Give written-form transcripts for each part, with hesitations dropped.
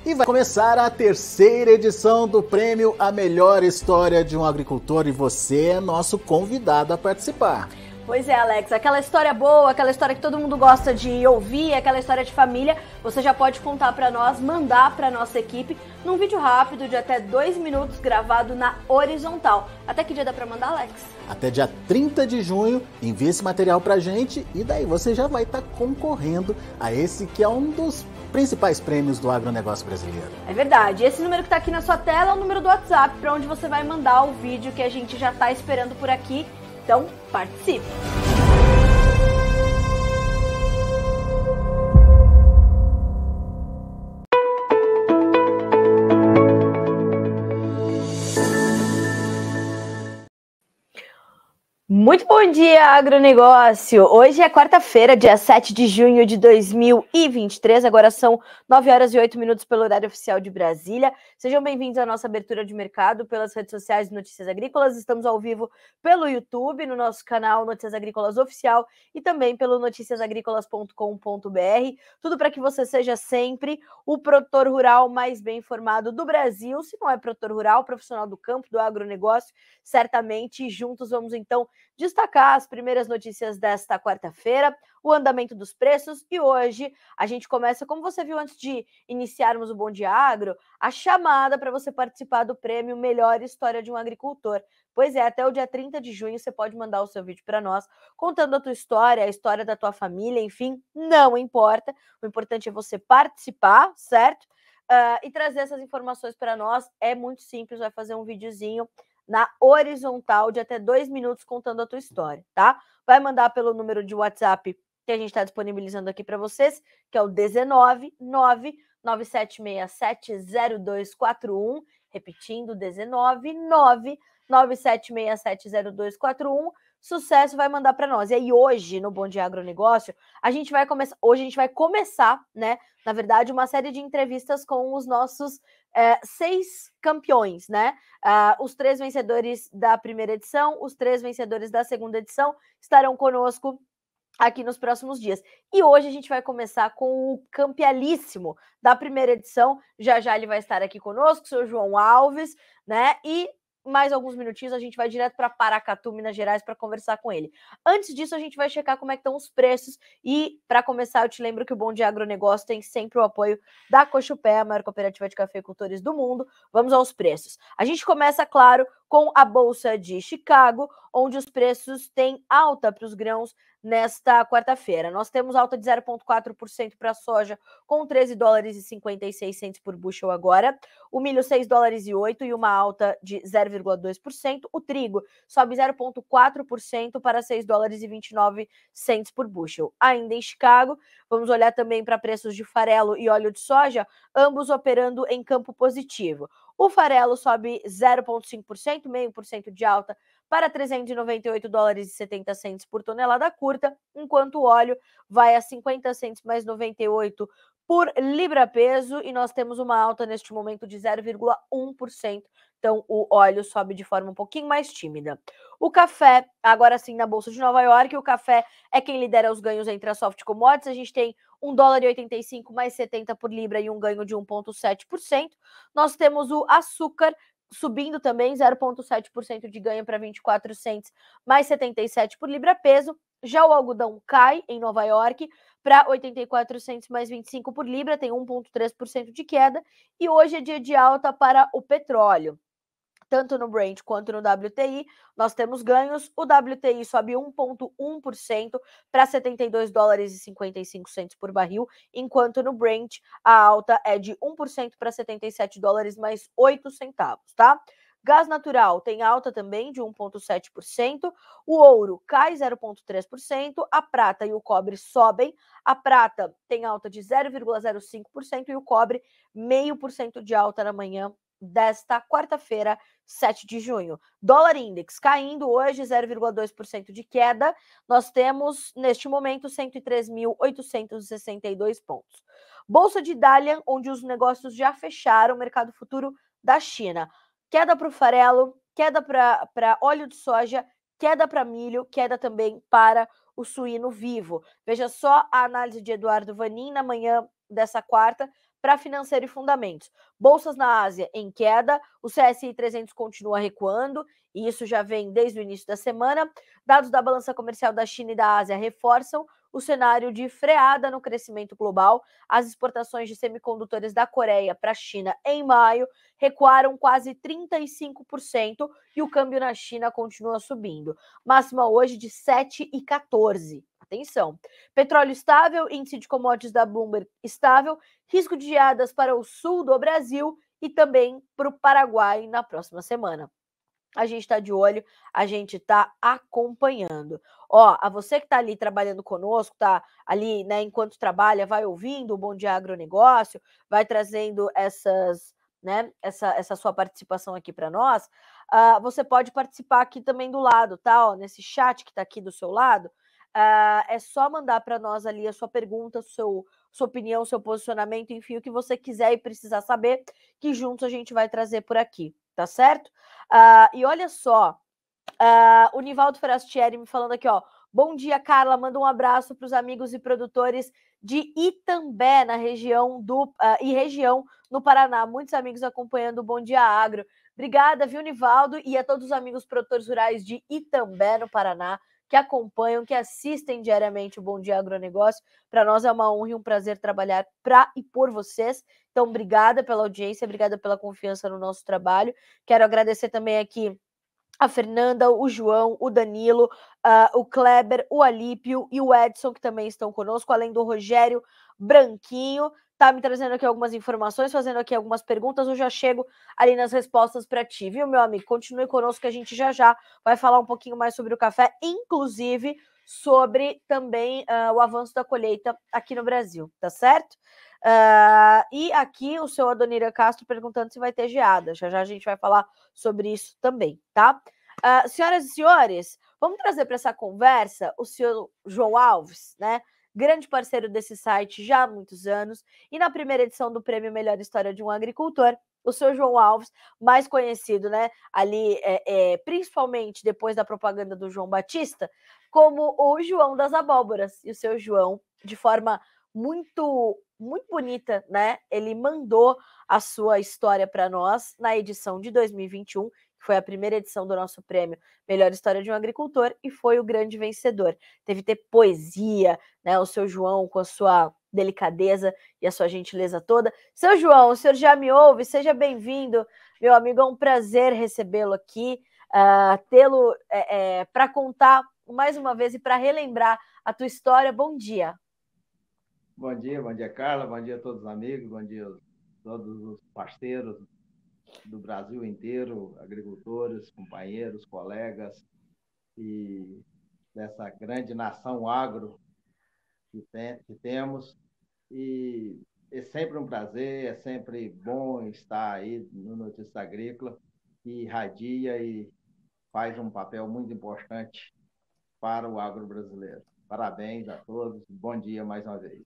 E vai começar a terceira edição do prêmio A Melhor História de um Agricultor e você é nosso convidado a participar. Pois é, Alex, aquela história boa, aquela história que todo mundo gosta de ouvir, aquela história de família, você já pode contar para nós, mandar para nossa equipe num vídeo rápido de até 2 minutos gravado na horizontal. Até que dia dá para mandar, Alex? Até dia 30 de junho, envie esse material pra gente e daí você já vai estar concorrendo a esse que é um dos principais prêmios do agronegócio brasileiro. É verdade, esse número que tá aqui na sua tela é o número do WhatsApp, para onde você vai mandar o vídeo que a gente já tá esperando por aqui. Então, participe! Muito bom dia, agronegócio! Hoje é quarta-feira, dia 7 de junho de 2023, agora são 9 horas e 8 minutos pelo horário oficial de Brasília. Sejam bem-vindos à nossa abertura de mercado pelas redes sociais de Notícias Agrícolas. Estamos ao vivo pelo YouTube, no nosso canal Notícias Agrícolas Oficial e também pelo noticiasagricolas.com.br. Tudo para que você seja sempre o produtor rural mais bem informado do Brasil. Se não é produtor rural, profissional do campo, do agronegócio, certamente juntos vamos então destacar as primeiras notícias desta quarta-feira, o andamento dos preços e hoje a gente começa, como você viu antes de iniciarmos o Bom Dia Agro, a chamada para você participar do prêmio Melhor História de um Agricultor. Pois é, até o dia 30 de junho você pode mandar o seu vídeo para nós, contando a tua história, a história da tua família, enfim, não importa, o importante é você participar, certo? E trazer essas informações para nós, é muito simples, vai fazer um videozinho na horizontal de até 2 minutos contando a tua história, tá? Vai mandar pelo número de WhatsApp que a gente está disponibilizando aqui para vocês, que é o 19 997670241, repetindo, 19 997670241. Sucesso, vai mandar para nós. E aí hoje, no Bom Dia Agronegócio, a gente vai começar, né, na verdade, uma série de entrevistas com os nossos 6 campeões, né? Os 3 vencedores da primeira edição, os 3 vencedores da segunda edição estarão conosco aqui nos próximos dias. E hoje a gente vai começar com o campealíssimo da primeira edição. Já já ele vai estar aqui conosco, o senhor João Alves, né? E mais alguns minutinhos a gente vai direto para Paracatu, Minas Gerais, para conversar com ele. Antes disso, a gente vai checar como é que estão os preços e, para começar, eu te lembro que o Bom Dia Agronegócio tem sempre o apoio da Cochupé, a maior cooperativa de cafeicultores do mundo. Vamos aos preços. A gente começa, claro, com a Bolsa de Chicago, onde os preços têm alta para os grãos nesta quarta-feira. Nós temos alta de 0,4% para a soja, com 13 dólares e 56 centos por bushel agora. O milho, 6 dólares e 8 e uma alta de 0,2%. O trigo sobe 0,4% para 6 dólares e 29 centos por bushel. Ainda em Chicago, vamos olhar também para preços de farelo e óleo de soja, ambos operando em campo positivo. O farelo sobe 0,5%, 0,5% de alta para 398 dólares e 70 centos por tonelada curta, enquanto o óleo vai a 50 centos mais 98 por libra-peso e nós temos uma alta neste momento de 0,1%. Então, o óleo sobe de forma um pouquinho mais tímida. O café, agora sim, na Bolsa de Nova York, o café é quem lidera os ganhos entre as soft commodities. A gente tem 1 dólar e 85 mais 70 por libra e um ganho de 1,7%. Nós temos o açúcar subindo também, 0,7% de ganho para 24 centos mais 77 por libra-peso. Já o algodão cai em Nova York para 84 centos mais 25 por libra, tem 1,3% de queda. E hoje é dia de alta para o petróleo. Tanto no Brent quanto no WTI, nós temos ganhos. O WTI sobe 1,1% para 72 dólares e 55 centos por barril, enquanto no Brent a alta é de 1% para 77 dólares mais 8 centavos, tá? Gás natural tem alta também de 1,7%, o ouro cai 0,3%, a prata e o cobre sobem, a prata tem alta de 0,05% e o cobre 0,5% de alta na manhã desta quarta-feira, 7 de junho. Dólar Index caindo hoje, 0,2% de queda. Nós temos, neste momento, 103.862 pontos. Bolsa de Dalian, onde os negócios já fecharam, mercado futuro da China. Queda para o farelo, queda para óleo de soja, queda para milho, queda também para o suíno vivo. Veja só a análise de Eduardo Vanin na manhã dessa quarta, para financeiro e fundamentos. Bolsas na Ásia em queda, o CSI 300 continua recuando, e isso já vem desde o início da semana. Dados da balança comercial da China e da Ásia reforçam o cenário de freada no crescimento global. As exportações de semicondutores da Coreia para a China em maio recuaram quase 35% e o câmbio na China continua subindo. Máxima hoje de 7,14. Atenção. Petróleo estável, índice de commodities da Bloomberg estável, risco de geadas para o sul do Brasil e também para o Paraguai na próxima semana. A gente está de olho, a gente está acompanhando. Ó, a você que está ali trabalhando conosco, tá ali, né, enquanto trabalha, vai ouvindo o Bom Dia Agronegócio, vai trazendo essa sua participação aqui para nós. Você pode participar aqui também do lado, tá? Ó, nesse chat que está aqui do seu lado. É só mandar para nós ali a sua pergunta, sua opinião, seu posicionamento, enfim, o que você quiser e precisar saber, que juntos a gente vai trazer por aqui, tá certo? E olha só, o Nivaldo Forastieri me falando aqui, ó. Bom dia, Carla. Manda um abraço para os amigos e produtores de Itambé, na região e região no Paraná. Muitos amigos acompanhando o Bom Dia Agro. Obrigada, viu, Nivaldo? E a todos os amigos produtores rurais de Itambé, no Paraná, que acompanham, que assistem diariamente o Bom Dia Agronegócio. Para nós é uma honra e um prazer trabalhar para e por vocês. Então, obrigada pela audiência, obrigada pela confiança no nosso trabalho. Quero agradecer também aqui a Fernanda, o João, o Danilo, o Kleber, o Alípio e o Edson, que também estão conosco, além do Rogério Branquinho, tá me trazendo aqui algumas informações, fazendo aqui algumas perguntas, eu já chego ali nas respostas para ti, viu, meu amigo? Continue conosco que a gente já vai falar um pouquinho mais sobre o café, inclusive sobre também o avanço da colheita aqui no Brasil, tá certo? E aqui o seu Adonira Castro perguntando se vai ter geada. Já a gente vai falar sobre isso também, tá? Senhoras e senhores, vamos trazer para essa conversa o senhor João Alves, né? Grande parceiro desse site já há muitos anos. E na primeira edição do Prêmio Melhor História de um Agricultor, o senhor João Alves, mais conhecido, né? Ali, principalmente depois da propaganda do João Batista, como o João das Abóboras. E o seu João, de forma muito bonita, né? Ele mandou a sua história para nós na edição de 2021, que foi a primeira edição do nosso prêmio Melhor História de um Agricultor, e foi o grande vencedor. Teve ter poesia, né? O seu João com a sua delicadeza e a sua gentileza toda. Seu João, o senhor já me ouve? Seja bem-vindo, meu amigo. É um prazer recebê-lo aqui, tê-lo para contar mais uma vez e para relembrar a tua história. Bom dia. Bom dia, Carla, bom dia a todos os amigos, bom dia a todos os parceiros do Brasil inteiro, agricultores, companheiros, colegas e dessa grande nação agro que temos. E é sempre um prazer, é sempre bom estar aí no Notícia Agrícola, que irradia e faz um papel muito importante para o agro brasileiro. Parabéns a todos, bom dia mais uma vez.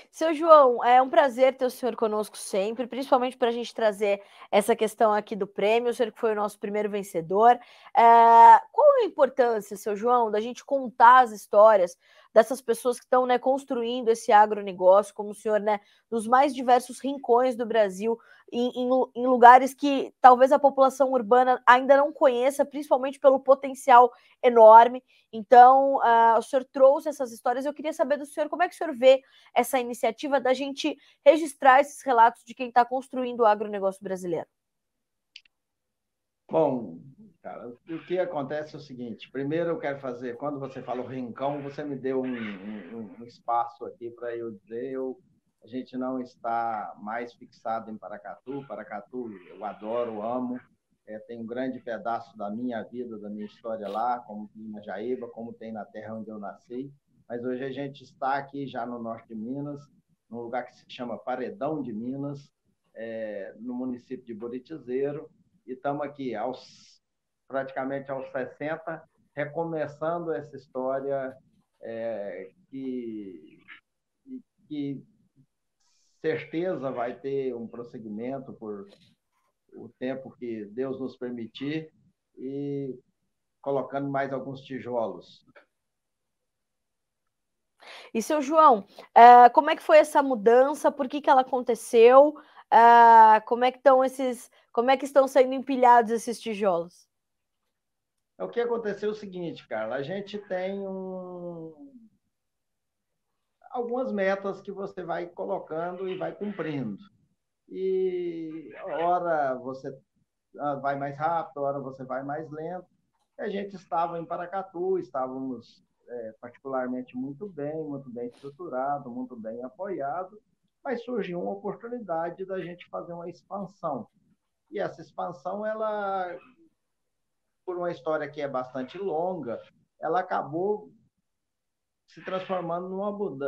Seu João, é um prazer ter o senhor conosco sempre, principalmente para a gente trazer essa questão aqui do prêmio, o senhor que foi o nosso primeiro vencedor. Qual a importância, seu João, da gente contar as histórias dessas pessoas que estão, né, construindo esse agronegócio, como o senhor, né, nos mais diversos rincões do Brasil, em lugares que talvez a população urbana ainda não conheça, principalmente pelo potencial enorme. Então, o senhor trouxe essas histórias. Eu queria saber do senhor como é que o senhor vê essa iniciativa da gente registrar esses relatos de quem está construindo o agronegócio brasileiro. Bom, cara, o que acontece é o seguinte. Primeiro eu quero fazer, quando você falou rincão, você me deu um espaço aqui para eu dizer, a gente não está mais fixado em Paracatu. Paracatu eu adoro, amo, tem um grande pedaço da minha vida, da minha história lá, como tem na Jaíba, como tem na terra onde eu nasci. Mas hoje a gente está aqui já no norte de Minas, num lugar que se chama Paredão de Minas, no município de Buritizeiro, e estamos aqui praticamente aos 60, recomeçando essa história que certeza vai ter um prosseguimento por o tempo que Deus nos permitir, e colocando mais alguns tijolos. E, seu João, como é que foi essa mudança? Por que ela aconteceu? Como é que estão sendo empilhados esses tijolos? O que aconteceu é o seguinte, Carla, a gente tem algumas metas que você vai colocando e vai cumprindo. E hora você vai mais rápido, hora você vai mais lento. A gente estava em Paracatu, estávamos particularmente muito bem estruturado, muito bem apoiado, mas surgiu uma oportunidade da gente fazer uma expansão. E essa expansão, ela, por uma história que é bastante longa, ela acabou se transformando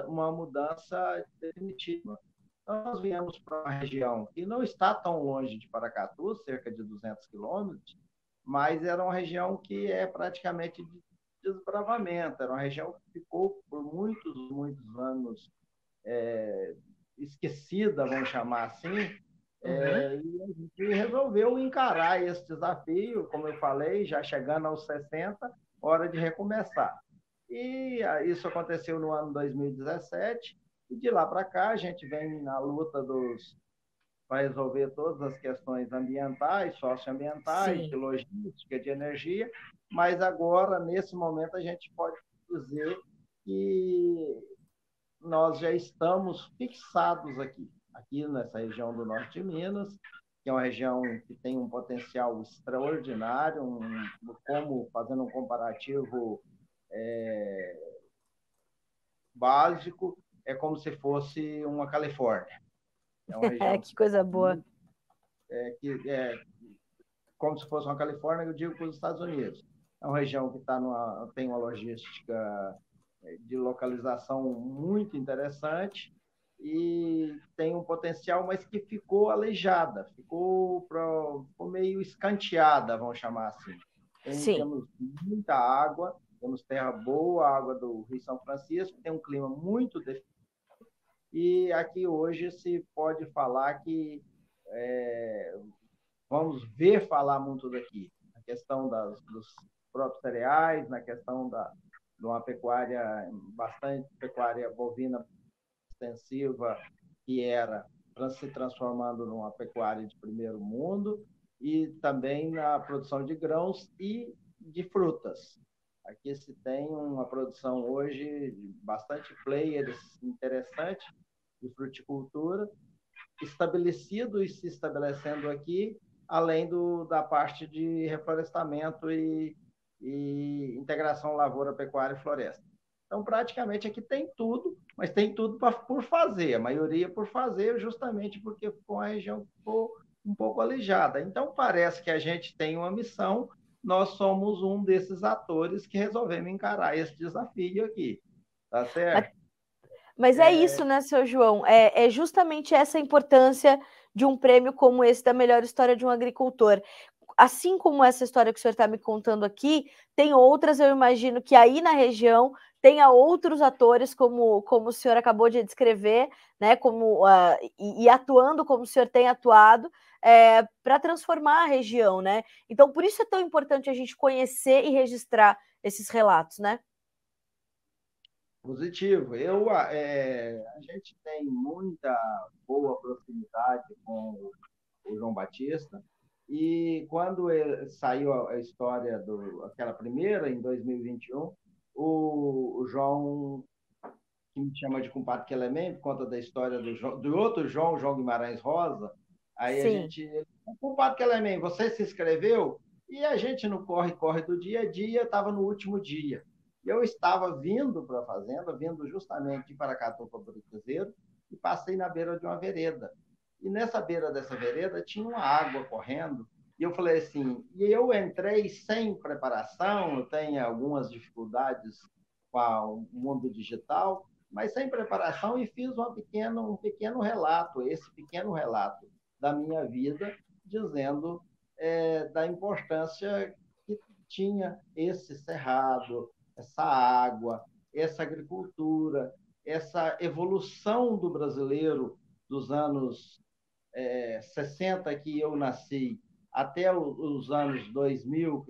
uma mudança definitiva. Então, nós viemos para uma região que não está tão longe de Paracatu, cerca de 200 quilômetros, mas era uma região que é praticamente de desbravamento, era uma região que ficou por muitos anos esquecida, vamos chamar assim, e a gente resolveu encarar esse desafio, como eu falei, já chegando aos 60, hora de recomeçar. E isso aconteceu no ano 2017, e de lá para cá a gente vem na luta para resolver todas as questões ambientais, socioambientais, Sim. de logística, de energia, mas agora, nesse momento, a gente pode dizer que nós já estamos fixados aqui nessa região do norte de Minas, que é uma região que tem um potencial extraordinário, como fazendo um comparativo básico, é como se fosse uma Califórnia. É uma região Que coisa boa. Como se fosse uma Califórnia, eu digo para os Estados Unidos. É uma região que tem uma logística de localização muito interessante e tem um potencial, mas que ficou aleijada, ficou meio escanteada, vamos chamar assim. Temos muita água, temos terra boa, água do Rio São Francisco, tem um clima muito definido, e aqui hoje se pode falar que vamos ver falar muito daqui, na questão dos próprios cereais, na questão de uma pecuária, bastante pecuária bovina extensiva, que era se transformando numa pecuária de primeiro mundo, e também na produção de grãos e de frutas. Aqui se tem uma produção hoje bastante players interessante de fruticultura, estabelecido e se estabelecendo aqui, além da parte de reflorestamento e integração lavoura, pecuária e floresta. Então, praticamente aqui tem tudo, mas tem tudo por fazer, a maioria por fazer, justamente porque ficou uma região que ficou um pouco alijada. Então, parece que a gente tem uma missão, nós somos um desses atores que resolvemos encarar esse desafio aqui, tá certo? Mas é isso, né, seu João? É justamente essa a importância de um prêmio como esse da melhor história de um agricultor. Assim como essa história que o senhor está me contando aqui, tem outras, eu imagino que aí na região tenha outros atores, como o senhor acabou de descrever, né? E atuando como o senhor tem atuado, para transformar a região, né? Então, por isso é tão importante a gente conhecer e registrar esses relatos, né? Positivo. A gente tem muita boa proximidade com o João Batista, e quando saiu a história aquela primeira, em 2021, o João, que me chama de compadre Quelemem, por conta da história do outro João Guimarães Rosa, aí a Sim. gente, compadre Quelemem, você se inscreveu? E a gente no corre-corre do dia a dia, estava no último dia. Eu estava vindo para a fazenda, vindo justamente de Paracatu para Cruzeiro, e passei na beira de uma vereda. E nessa beira dessa vereda tinha uma água correndo, e eu falei assim, e eu entrei sem preparação, eu tenho algumas dificuldades com o mundo digital, mas sem preparação, e fiz um pequeno relato, esse pequeno relato da minha vida, dizendo da importância que tinha esse cerrado, essa água, essa agricultura, essa evolução do brasileiro dos anos 60, que eu nasci, até os anos 2000,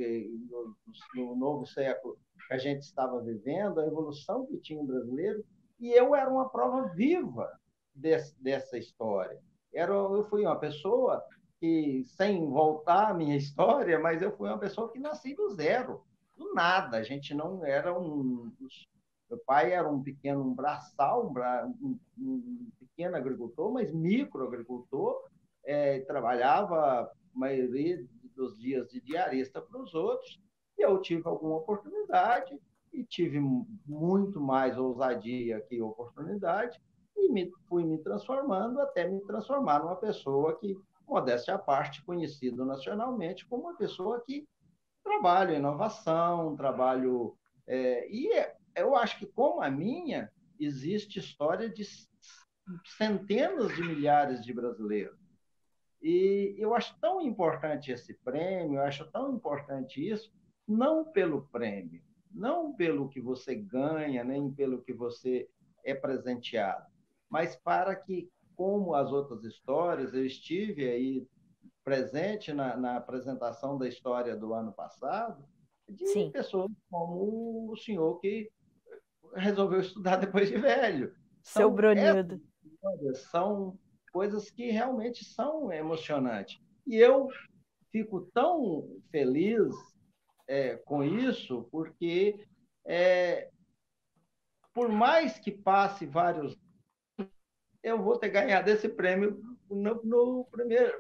no novo século que a gente estava vivendo, a evolução que tinha o brasileiro, E eu era uma prova viva dessa história. Eu fui uma pessoa que, sem voltar à minha história, mas eu fui uma pessoa que nasci do zero, do nada. A gente não era um. Meu pai era um pequeno braçal, um pequeno agricultor, mas microagricultor, trabalhava a maioria dos dias de diarista para os outros, e eu tive alguma oportunidade, e tive muito mais ousadia que oportunidade, e fui me transformando até me transformar numa pessoa que, modéstia à parte, conhecido nacionalmente como uma pessoa que trabalha em inovação, trabalho... eu acho que, como a minha, existe história de centenas de milhares de brasileiros. E eu acho tão importante esse prêmio, eu acho tão importante isso, não pelo prêmio, não pelo que você ganha, nem pelo que você é presenteado, mas para que, como as outras histórias, eu estive aí presente na apresentação da história do ano passado, de Sim. pessoas como o senhor que resolveu estudar depois de velho. Seu Essas Bronildo. histórias são coisas que realmente são emocionantes. E eu fico tão feliz com isso, porque por mais que passe vários, eu vou ter ganhado esse prêmio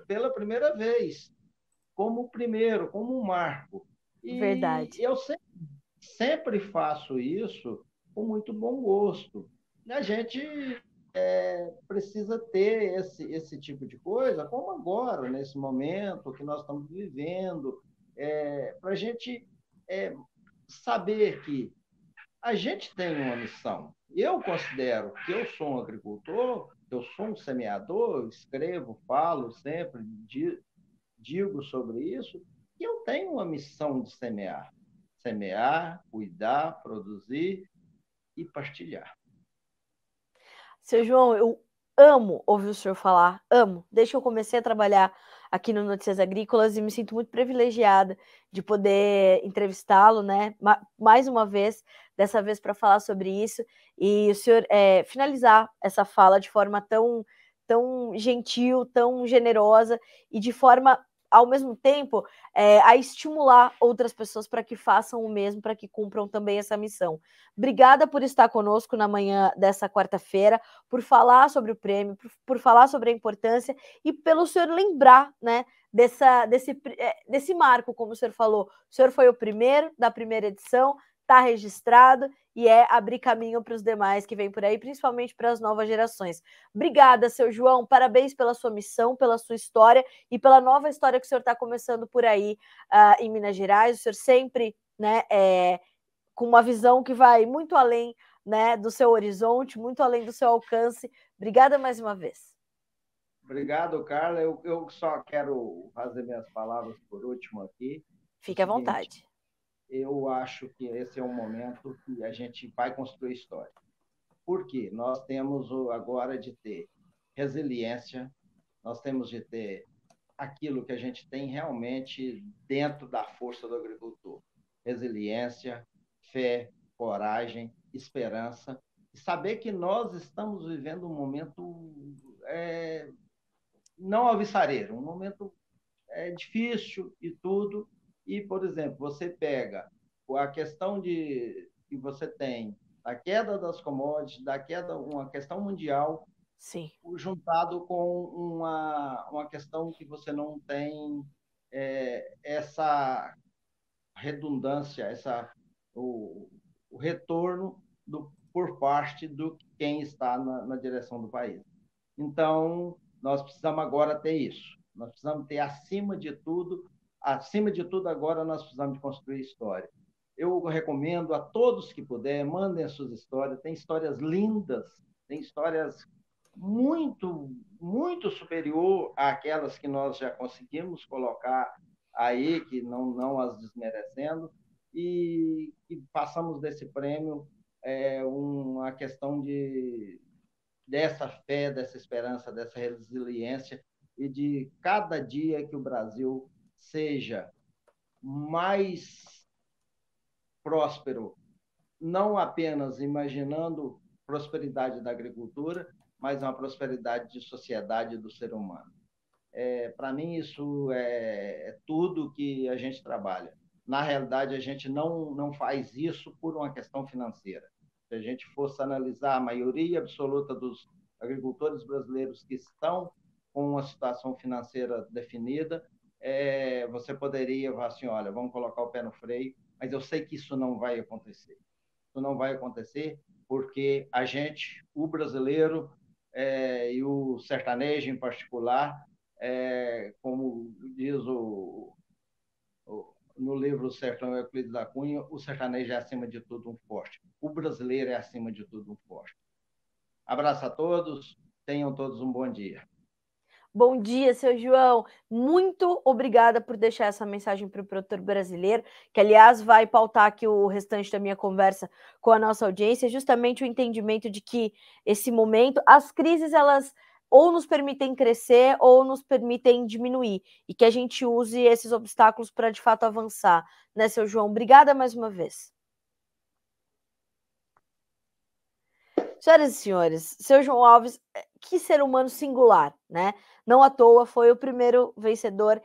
pela primeira vez, como primeiro, como um marco. E Verdade. eu sempre faço isso com muito bom gosto. A gente precisa ter esse tipo de coisa, como agora, nesse momento que nós estamos vivendo, para a gente saber que a gente tem uma missão. Eu considero que eu sou um agricultor, eu sou um semeador, escrevo, falo sempre, digo sobre isso, e eu tenho uma missão de semear. Semear, cuidar, produzir e partilhar. Seu João, eu amo ouvir o senhor falar, amo. Desde que eu comecei a trabalhar aqui no Notícias Agrícolas e me sinto muito privilegiada de poder entrevistá-lo, né? Mais uma vez, dessa vez para falar sobre isso e o senhor finalizar essa fala de forma tão gentil, tão generosa e de forma ao mesmo tempo a estimular outras pessoas para que façam o mesmo, para que cumpram também essa missão. Obrigada por estar conosco na manhã dessa quarta-feira, por falar sobre o prêmio, por falar sobre a importância e pelo senhor lembrar, né, desse marco, como o senhor falou. O senhor foi o primeiro da primeira edição, está registrado e é abrir caminho para os demais que vêm por aí, principalmente para as novas gerações. Obrigada, seu João, parabéns pela sua missão, pela sua história e pela nova história que o senhor está começando por aí em Minas Gerais. O senhor sempre, né, com uma visão que vai muito além, né, do seu horizonte, muito além do seu alcance. Obrigada mais uma vez. Obrigado, Carla. Eu só quero fazer minhas palavras por último aqui. O Fique à seguinte, vontade. eu acho que esse é um momento que a gente vai construir história. Por quê? Nós temos agora de ter resiliência, nós temos de ter aquilo que a gente tem realmente dentro da força do agricultor. Resiliência, fé, coragem, esperança, e saber que nós estamos vivendo um momento não alvissareiro, um momento difícil e tudo. E, por exemplo, você pega a questão que você tem da queda das commodities, uma questão mundial, Sim. juntado com uma questão que você não tem essa redundância, o retorno por parte do quem está na direção do país. Então, nós precisamos agora ter isso. Nós precisamos ter, acima de tudo agora nós precisamos de construir história. Eu recomendo a todos que puderem, mandem as suas histórias. Tem histórias lindas, tem histórias muito, muito superior àquelas que nós já conseguimos colocar aí, que não as desmerecendo, e passamos desse prêmio uma questão dessa fé, dessa esperança, dessa resiliência e de cada dia que o Brasil seja mais próspero, não apenas imaginando prosperidade da agricultura, mas uma prosperidade de sociedade do ser humano. Para mim, isso é tudo que a gente trabalha. Na realidade, a gente não faz isso por uma questão financeira. Se a gente fosse analisar a maioria absoluta dos agricultores brasileiros que estão com uma situação financeira definida, você poderia falar assim, olha, vamos colocar o pé no freio, mas eu sei que isso não vai acontecer. Isso não vai acontecer porque a gente, o brasileiro e o sertanejo em particular, como diz no livro Sertão Euclides da Cunha, o sertanejo é acima de tudo um forte. O brasileiro é acima de tudo um forte. Abraço a todos, tenham todos um bom dia. Bom dia, seu João. Muito obrigada por deixar essa mensagem para o produtor brasileiro, que, aliás, vai pautar aqui o restante da minha conversa com a nossa audiência, justamente o entendimento de que esse momento, as crises, elas ou nos permitem crescer ou nos permitem diminuir, e que a gente use esses obstáculos para, de fato, avançar. Né, seu João? Obrigada mais uma vez. Senhoras e senhores, seu João Alves, que ser humano singular, né? Não à toa foi o primeiro vencedor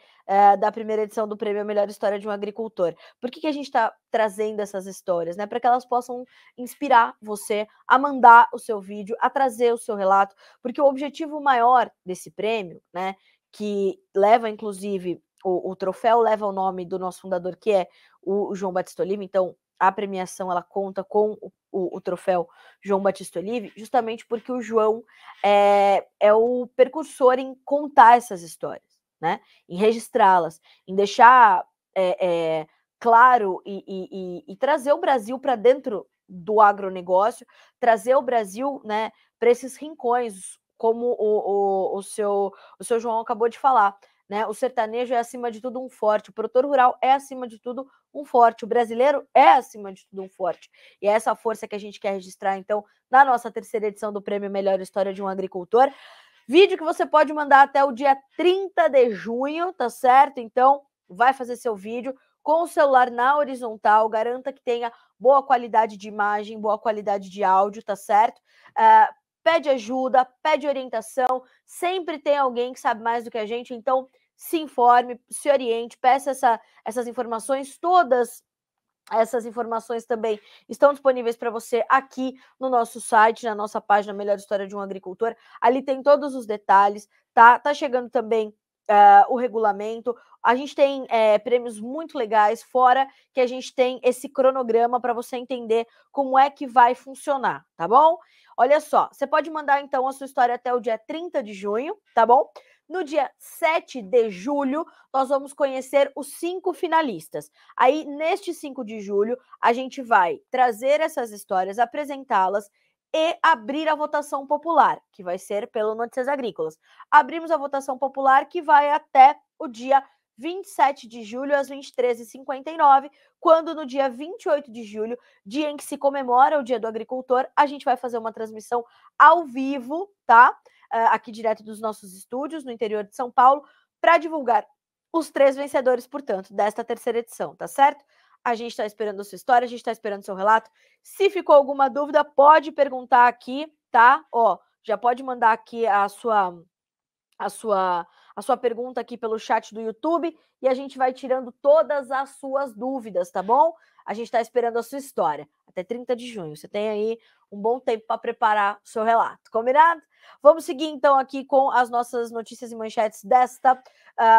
da primeira edição do Prêmio Melhor História de um Agricultor. Por que a gente está trazendo essas histórias? Né? Para que elas possam inspirar você a mandar o seu vídeo, a trazer o seu relato, porque o objetivo maior desse prêmio, né, que leva, inclusive, o troféu leva o nome do nosso fundador, que é o João Batista Olive, então a premiação ela conta com o troféu João Batista Olive, justamente porque o João é o precursor em contar essas histórias, né? Em registrá-las, em deixar claro e trazer o Brasil para dentro do agronegócio, trazer o Brasil, né, para esses rincões, como o seu João acabou de falar. Né? O sertanejo é, acima de tudo, um forte, o produtor rural é, acima de tudo, um forte, o brasileiro é, acima de tudo, um forte. E é essa força que a gente quer registrar, então, na nossa terceira edição do Prêmio Melhor História de um Agricultor. Vídeo que você pode mandar até o dia 30 de junho, tá certo? Então, vai fazer seu vídeo com o celular na horizontal, garanta que tenha boa qualidade de imagem, boa qualidade de áudio, tá certo? Pede ajuda, pede orientação, sempre tem alguém que sabe mais do que a gente, então se informe, se oriente, peça essas informações, todas essas informações também estão disponíveis para você aqui no nosso site, na nossa página Melhor História de um Agricultor, ali tem todos os detalhes, tá? Tá chegando também o regulamento, a gente tem prêmios muito legais, fora que a gente tem esse cronograma para você entender como é que vai funcionar, tá bom? Olha só, você pode mandar então a sua história até o dia 30 de junho, tá bom? No dia 7 de julho, nós vamos conhecer os 5 finalistas. Aí, neste 5 de julho, a gente vai trazer essas histórias, apresentá-las e abrir a votação popular, que vai ser pelo Notícias Agrícolas. Abrimos a votação popular, que vai até o dia 27 de julho, às 23h59, quando no dia 28 de julho, dia em que se comemora o Dia do Agricultor, a gente vai fazer uma transmissão ao vivo, tá? Aqui direto dos nossos estúdios, no interior de São Paulo, para divulgar os 3 vencedores, portanto, desta terceira edição, tá certo? A gente está esperando a sua história, a gente está esperando o seu relato. Se ficou alguma dúvida, pode perguntar aqui, tá? Ó, já pode mandar aqui a sua pergunta aqui pelo chat do YouTube e a gente vai tirando todas as suas dúvidas, tá bom? A gente está esperando a sua história até 30 de junho. Você tem aí um bom tempo para preparar o seu relato, combinado? Vamos seguir então aqui com as nossas notícias e manchetes desta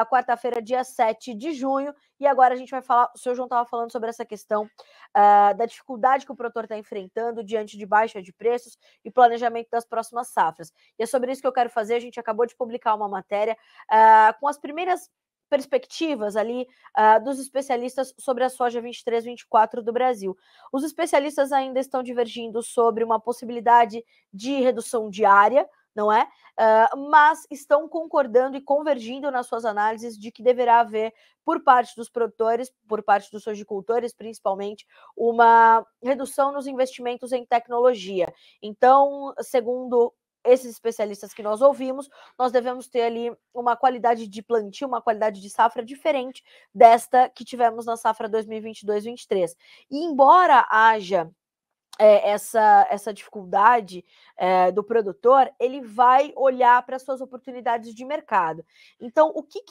quarta-feira, dia 7 de junho. E agora a gente vai falar, o senhor João estava falando sobre essa questão da dificuldade que o produtor está enfrentando diante de baixa de preços e planejamento das próximas safras. E é sobre isso que eu quero fazer. A gente acabou de publicar uma matéria com as primeiras perspectivas ali dos especialistas sobre a soja 23-24 do Brasil. Os especialistas ainda estão divergindo sobre uma possibilidade de redução diária, não é? Mas estão concordando e convergindo nas suas análises de que deverá haver, por parte dos produtores, por parte dos sojicultores principalmente, uma redução nos investimentos em tecnologia. Então, segundo esses especialistas que nós ouvimos, nós devemos ter ali uma qualidade de plantio, uma qualidade de safra diferente desta que tivemos na safra 2022-23. E embora haja essa dificuldade do produtor, ele vai olhar para suas oportunidades de mercado. Então, o que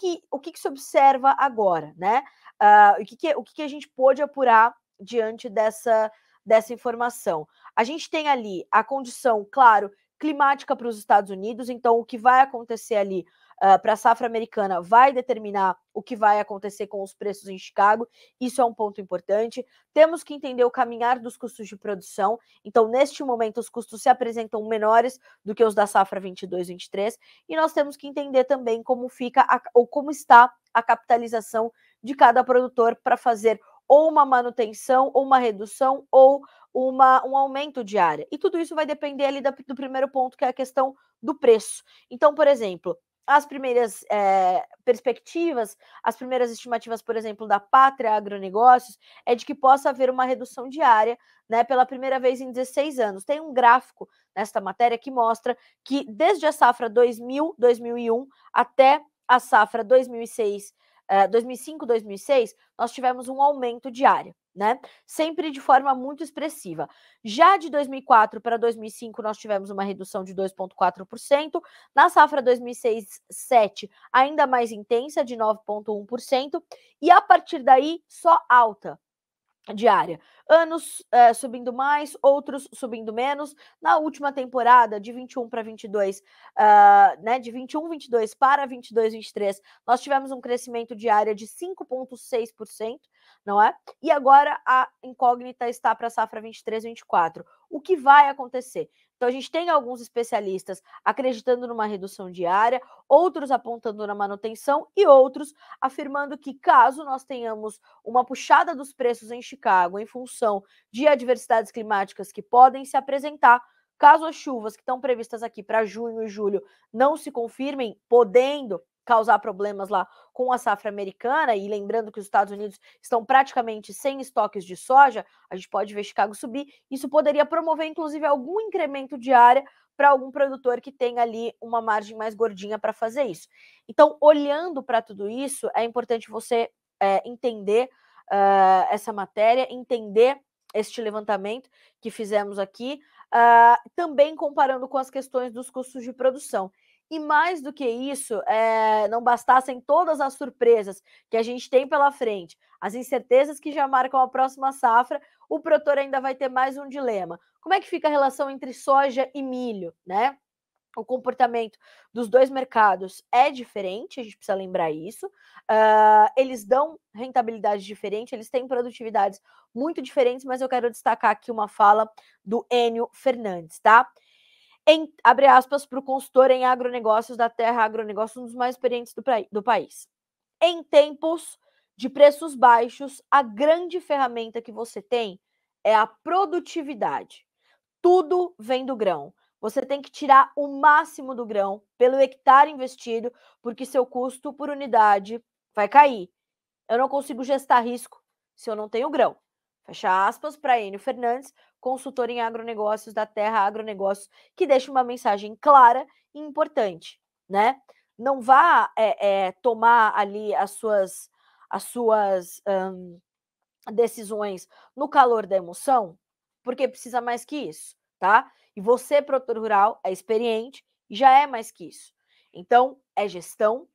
se observa agora, né? O que a gente pôde apurar diante dessa informação? A gente tem ali a condição, claro, climática para os Estados Unidos, então o que vai acontecer ali para a safra americana vai determinar o que vai acontecer com os preços em Chicago, isso é um ponto importante. Temos que entender o caminhar dos custos de produção, então neste momento os custos se apresentam menores do que os da safra 22-23, e nós temos que entender também como fica ou como está a capitalização de cada produtor para fazer ou uma manutenção, ou uma redução, ou um aumento de área. E tudo isso vai depender ali do primeiro ponto, que é a questão do preço. Então, por exemplo, as primeiras perspectivas, as primeiras estimativas, por exemplo, da Pátria Agronegócios, é de que possa haver uma redução de área, né, pela primeira vez em 16 anos. Tem um gráfico nesta matéria que mostra que desde a safra 2000-2001 até a safra 2005-2006, nós tivemos um aumento de área, né? Sempre de forma muito expressiva. Já de 2004 para 2005, nós tivemos uma redução de 2,4%. Na safra 2006-07, ainda mais intensa, de 9,1%. E a partir daí, só alta diária. Anos subindo mais, outros subindo menos. Na última temporada, de 21 para 22, né, de 21-22 para 22-23, nós tivemos um crescimento diário de 5,6%, não é? E agora a incógnita está para a safra 23-24. O que vai acontecer? Então, a gente tem alguns especialistas acreditando numa redução diária, outros apontando na manutenção e outros afirmando que, caso nós tenhamos uma puxada dos preços em Chicago em função de adversidades climáticas que podem se apresentar, caso as chuvas que estão previstas aqui para junho e julho não se confirmem, podendo causar problemas lá com a safra americana, e lembrando que os Estados Unidos estão praticamente sem estoques de soja, a gente pode ver Chicago subir, isso poderia promover inclusive algum incremento de área para algum produtor que tenha ali uma margem mais gordinha para fazer isso. Então, olhando para tudo isso, é importante você entender essa matéria, entender este levantamento que fizemos aqui, também comparando com as questões dos custos de produção. E mais do que isso, não bastassem todas as surpresas que a gente tem pela frente, as incertezas que já marcam a próxima safra, o produtor ainda vai ter mais um dilema. Como é que fica a relação entre soja e milho, né? O comportamento dos dois mercados é diferente, a gente precisa lembrar isso. Eles dão rentabilidade diferente, eles têm produtividades muito diferentes, mas eu quero destacar aqui uma fala do Enio Fernandes, tá? Abre aspas para o consultor em agronegócios da Terra Agronegócios, um dos mais experientes do país. Em tempos de preços baixos, a grande ferramenta que você tem é a produtividade. Tudo vem do grão. Você tem que tirar o máximo do grão pelo hectare investido, porque seu custo por unidade vai cair. Eu não consigo gestar risco se eu não tenho grão. Fecha aspas para Enio Fernandes, consultor em agronegócios da Terra Agronegócios, que deixa uma mensagem clara e importante, né? Não vá tomar ali as suas decisões no calor da emoção, porque precisa mais que isso, tá? E você, produtor rural, é experiente e já é mais que isso. Então, é gestão,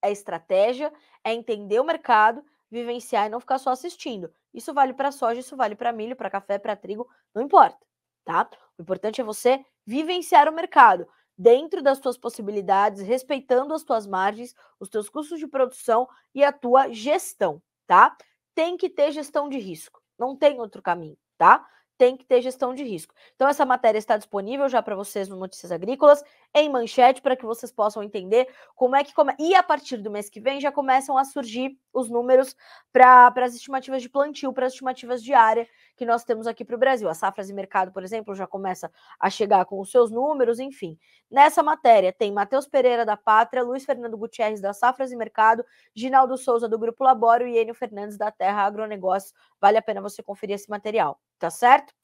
é estratégia, é entender o mercado, vivenciar e não ficar só assistindo. Isso vale para soja, isso vale para milho, para café, para trigo, não importa, tá? O importante é você vivenciar o mercado dentro das suas possibilidades, respeitando as tuas margens, os teus custos de produção e a tua gestão, tá? Tem que ter gestão de risco, não tem outro caminho, tá? Tem que ter gestão de risco. Então, essa matéria está disponível já para vocês no Notícias Agrícolas, em manchete, para que vocês possam entender como é que... E a partir do mês que vem já começam a surgir os números para as estimativas de plantio, para as estimativas de área que nós temos aqui para o Brasil. A Safras e Mercado, por exemplo, já começa a chegar com os seus números, enfim. Nessa matéria tem Matheus Pereira, da Pátria, Luiz Fernando Gutierrez, da Safras e Mercado, Ginaldo Souza, do Grupo Laboro, e Enio Fernandes, da Terra Agronegócios. Vale a pena você conferir esse material, tá certo?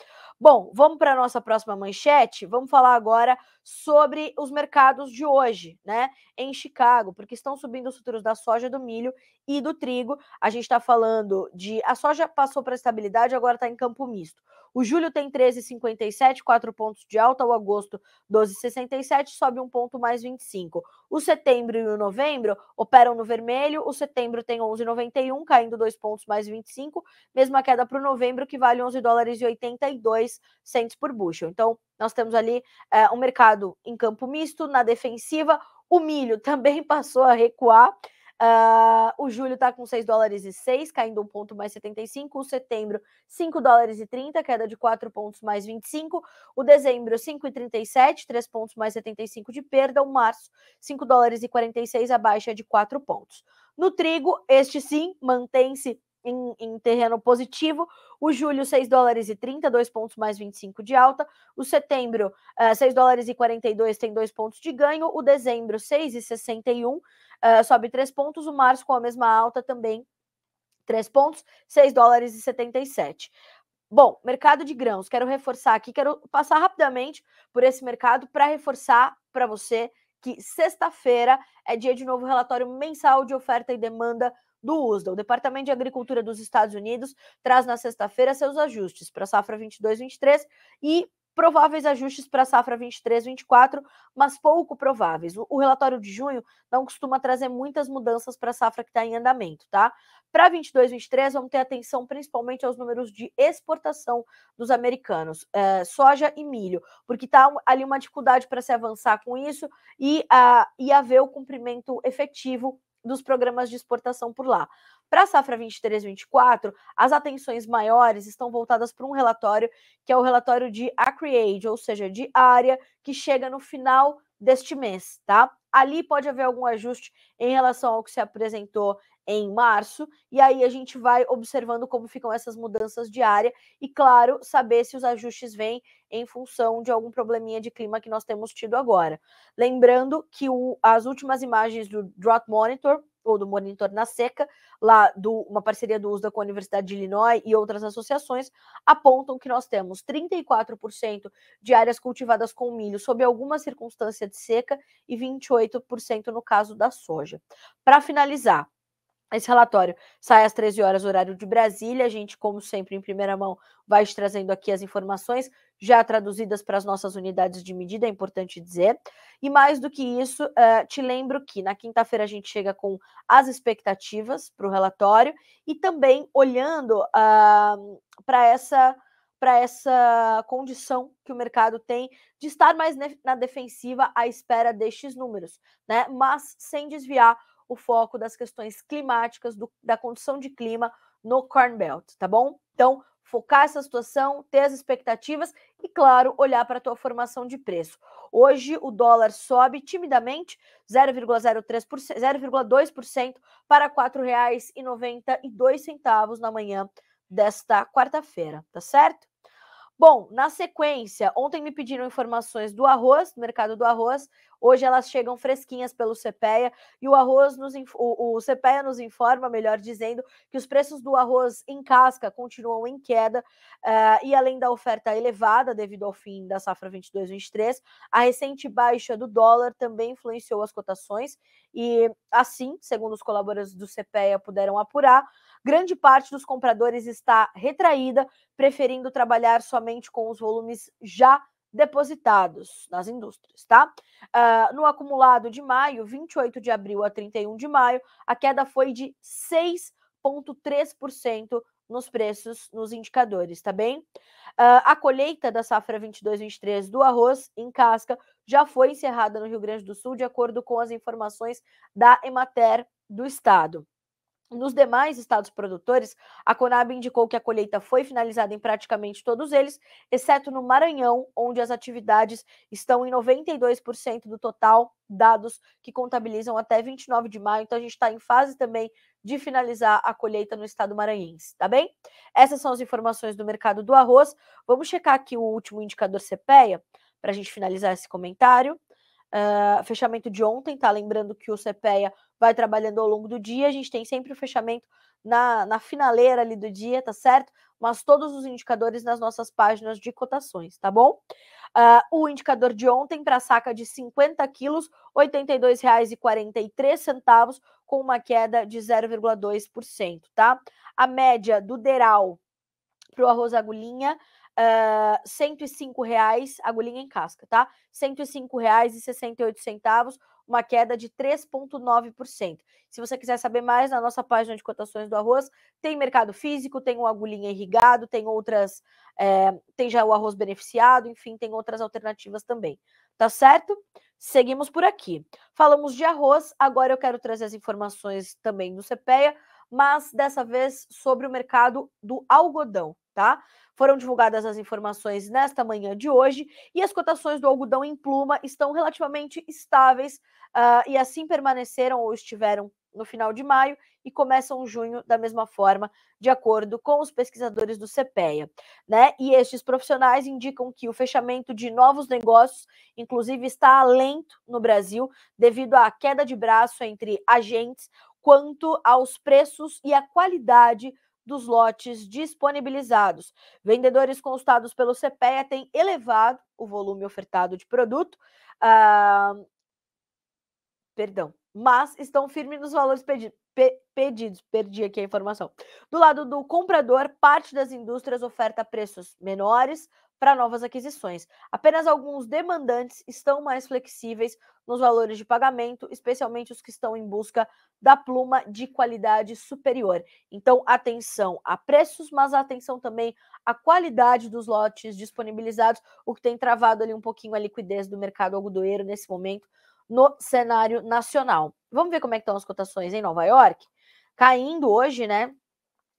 Bom, vamos para a nossa próxima manchete. Vamos falar agora sobre os mercados de hoje, né? Em Chicago, porque estão subindo os futuros da soja, do milho e do trigo. A gente está falando de... A soja passou para estabilidade, agora está em campo misto. O julho tem 13,57, 4 pontos de alta. O agosto, 12,67, sobe 1 ponto mais 25. O setembro e o novembro operam no vermelho. O setembro tem 11,91, caindo 2 pontos mais 25. Mesma queda para o novembro, que vale $11,82 por bushel. Então, nós temos ali um mercado em campo misto, na defensiva. O milho também passou a recuar. O julho está com $6,06, caindo 1 ponto mais 75. O setembro, $5,30, queda de 4 pontos mais 25. O dezembro, 5,37, 3 pontos mais 75 de perda. O março, $5,46, a baixa de 4 pontos. No trigo, este sim mantém-se em terreno positivo. O julho, $6,30, 2 pontos mais 25 de alta. O setembro, $6,42, tem 2 pontos de ganho. O dezembro, 6,61, sobe 3 pontos. O março, com a mesma alta, também 3 pontos, $6,77. Bom, mercado de grãos, quero reforçar aqui, quero passar rapidamente por esse mercado para reforçar para você que sexta-feira é dia de novo relatório mensal de oferta e demanda do USDA. O Departamento de Agricultura dos Estados Unidos traz na sexta-feira seus ajustes para a safra 22-23 e prováveis ajustes para a safra 23-24, mas pouco prováveis. O relatório de junho não costuma trazer muitas mudanças para a safra que está em andamento, tá? Para 22-23, vamos ter atenção principalmente aos números de exportação dos americanos, soja e milho, porque está ali uma dificuldade para se avançar com isso e haver o cumprimento efetivo dos programas de exportação por lá. Para a safra 23-24, as atenções maiores estão voltadas para um relatório que é o relatório de acreage, ou seja, de área, que chega no final deste mês, tá? Ali pode haver algum ajuste em relação ao que se apresentou em março, e aí a gente vai observando como ficam essas mudanças de área e, claro, saber se os ajustes vêm em função de algum probleminha de clima que nós temos tido agora. Lembrando que as últimas imagens do Drought Monitor, ou do Monitor na Seca, lá uma parceria do USDA com a Universidade de Illinois e outras associações, apontam que nós temos 34% de áreas cultivadas com milho sob alguma circunstância de seca e 28% no caso da soja. Para finalizar, esse relatório sai às 13 horas, horário de Brasília. A gente, como sempre, em primeira mão, vai te trazendo aqui as informações já traduzidas para as nossas unidades de medida, é importante dizer. E mais do que isso, te lembro que na quinta-feira a gente chega com as expectativas para o relatório e também olhando para essa condição que o mercado tem de estar mais na defensiva à espera destes números, né? Mas sem desviar o foco das questões climáticas, da condição de clima no Corn Belt, tá bom? Então, focar essa situação, ter as expectativas e, claro, olhar para a tua formação de preço. Hoje, o dólar sobe timidamente 0,2% para R$ 4,92 na manhã desta quarta-feira, tá certo? Bom, na sequência, ontem me pediram informações do arroz, do mercado do arroz. Hoje elas chegam fresquinhas pelo CPEA e o CPEA nos informa, melhor dizendo, que os preços do arroz em casca continuam em queda e além da oferta elevada devido ao fim da safra 22-23, a recente baixa do dólar também influenciou as cotações e assim, segundo os colaboradores do CPEA puderam apurar, grande parte dos compradores está retraída, preferindo trabalhar somente com os volumes já depositados nas indústrias, tá? No acumulado de maio, 28 de abril a 31 de maio, a queda foi de 6,3% nos preços, nos indicadores, tá bem? A colheita da safra 22-23 do arroz em casca já foi encerrada no Rio Grande do Sul, de acordo com as informações da Emater do estado. Nos demais estados produtores, a Conab indicou que a colheita foi finalizada em praticamente todos eles, exceto no Maranhão, onde as atividades estão em 92% do total, dados que contabilizam até 29 de maio. Então, a gente está em fase também de finalizar a colheita no estado maranhense, tá bem? Essas são as informações do mercado do arroz. Vamos checar aqui o último indicador CPEA, para a gente finalizar esse comentário. Fechamento de ontem, tá? Lembrando que o CPEA vai trabalhando ao longo do dia, a gente tem sempre o fechamento na finaleira ali do dia, tá certo? mas todos os indicadores nas nossas páginas de cotações, tá bom? O indicador de ontem para a saca de 50 quilos, R$ 82,43, com uma queda de 0,2%, tá? A média do DERAL para o arroz agulhinha, R$ 105,00, agulhinha em casca, tá? R$ 105,68, uma queda de 3,9%. Se você quiser saber mais, na nossa página de cotações do arroz, tem mercado físico, tem o agulhinha irrigado, tem outras, tem já o arroz beneficiado, enfim, tem outras alternativas também, tá certo? Seguimos por aqui. Falamos de arroz, agora eu quero trazer as informações também do CPEA, mas dessa vez sobre o mercado do algodão, tá? Foram divulgadas as informações nesta manhã de hoje e as cotações do algodão em pluma estão relativamente estáveis e assim permaneceram ou estiveram no final de maio e começam junho da mesma forma, de acordo com os pesquisadores do CPEA, né? E estes profissionais indicam que o fechamento de novos negócios, inclusive, está lento no Brasil devido à queda de braço entre agentes quanto aos preços e a qualidade dos lotes disponibilizados. Vendedores consultados pelo CPEA têm elevado o volume ofertado de produto, mas estão firmes nos valores pedidos. Perdi aqui a informação. Do lado do comprador, parte das indústrias oferta preços menores para novas aquisições. Apenas alguns demandantes estão mais flexíveis nos valores de pagamento, especialmente os que estão em busca da pluma de qualidade superior. Então, atenção a preços, mas atenção também à qualidade dos lotes disponibilizados, o que tem travado ali um pouquinho a liquidez do mercado algodoeiro nesse momento no cenário nacional. Vamos ver como é que estão as cotações em Nova York? Caindo hoje, né?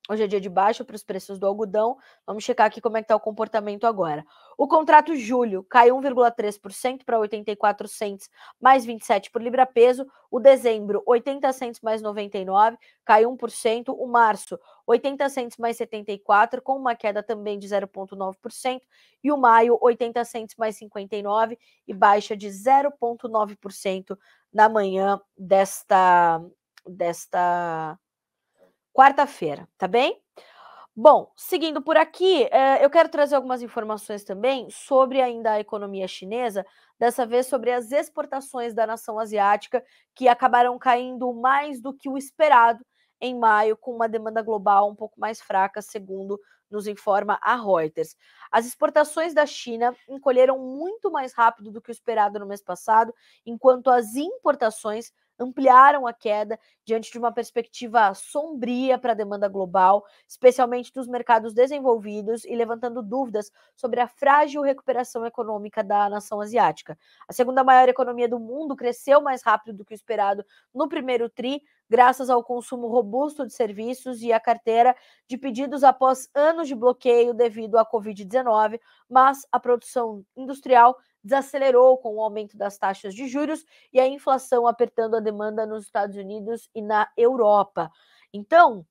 Hoje é dia de baixa para os preços do algodão. Vamos checar aqui como é que está o comportamento agora. O contrato julho caiu 1,3% para 84 cents mais 27 por libra-peso. O dezembro, 80 cents mais 99, caiu 1%. O março, 80 cents mais 74, com uma queda também de 0,9%. E o maio, 80 cents mais 59 e baixa de 0,9% na manhã desta quarta-feira, tá bem? Bom, seguindo por aqui, eu quero trazer algumas informações também sobre ainda a economia chinesa, dessa vez sobre as exportações da nação asiática, que acabaram caindo mais do que o esperado em maio, com uma demanda global um pouco mais fraca, segundo nos informa a Reuters. As exportações da China encolheram muito mais rápido do que o esperado no mês passado, enquanto as importações ampliaram a queda diante de uma perspectiva sombria para a demanda global, especialmente dos mercados desenvolvidos, e levantando dúvidas sobre a frágil recuperação econômica da nação asiática. A segunda maior economia do mundo cresceu mais rápido do que o esperado no primeiro tri, graças ao consumo robusto de serviços e à carteira de pedidos após anos de bloqueio devido à Covid-19, mas a produção industrial desacelerou com o aumento das taxas de juros e a inflação apertando a demanda nos Estados Unidos e na Europa. Então,